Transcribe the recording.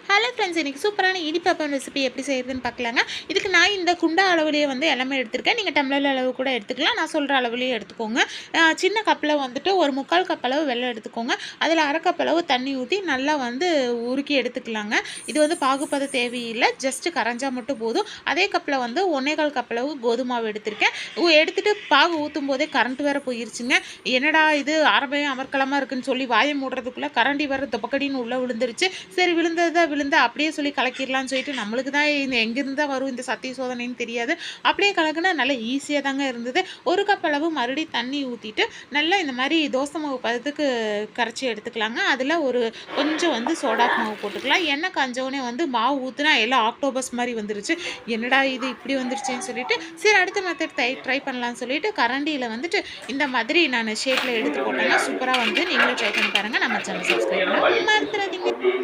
Hello friends, இன்றைக்கி சூப்பரான இடிப்பப்பம் recipe எப்படி செய்கிறதுன்னு பார்க்கலாங்க. இதுக்கு நான் இந்த குண்டா அளவுலேயே வந்து எல்லாமே எடுத்திருக்கேன். நீங்கள் டம்ளர் அளவு கூட எடுத்துக்கலாம். நான் சொல்கிற அளவுலேயே எடுத்துக்கோங்க. சின்ன கப்பில் வந்துட்டு ஒரு 3/4 கப் அளவு வெல்லம் எடுத்துக்கோங்க. அதில் 1/2 கப் அளவு தண்ணி ஊற்றி நல்லா வந்து உருக்கி எடுத்துக்கலாங்க. இது வந்து பாகுபதம் தேவையில்லை, ஜஸ்ட்டு கரைஞ்சா மட்டும் போதும். அதே கப்பில் வந்து 1/4 கப் அளவு கோதுமை மாவு எடுத்திருக்கேன். எடுத்துகிட்டு பாகு ஊற்றும் போதே கரண்ட் வேறு போயிருச்சுங்க. என்னடா இது அரபையும் அமர்க்கலமாக இருக்குன்னு சொல்லி வாயை மூடுறதுக்குள்ளே கரண்டி வேறு தொப்பக்கடின்னு உள்ளே விழுந்துருச்சு. சரி, விழுந்த அப்படியே சொல்லி கலக்கிடலான்னு சொல்லிட்டு நம்மளுக்கு தான் இந்த எங்கேருந்து தான் வரும் இந்த சத்திய சோதனைன்னு தெரியாது. அப்படியே கலக்குனா நல்லா ஈஸியாக தாங்க இருந்தது. 1 கப் அளவு மறுபடியும் தண்ணி ஊற்றிட்டு நல்லா இந்த மாதிரி தோசை மாவு பதத்துக்கு கரைச்சி எடுத்துக்கலாங்க. அதில் ஒரு கொஞ்சம் வந்து சோடா மாவு போட்டுக்கலாம். எண்ணெய் காஞ்சோடனே வந்து மாவு ஊற்றுனா எல்லாம் ஆக்டோபஸ் மாதிரி வந்துருச்சு. என்னடா இது இப்படி வந்துருச்சுன்னு சொல்லிட்டு சரி அடுத்த மெத்தட் ட்ரை பண்ணலான்னு சொல்லிட்டு கரண்டியில் வந்துட்டு இந்த மாதிரி நான் ஷேப்பில் எடுத்து போட்டேன்னா சூப்பராக வந்து நீங்களும் ட்ரை பண்ணி பாருங்கள். நம்ம சேனல் சப்ஸ்கிரைப் பண்ண மறந்துடாதீங்க.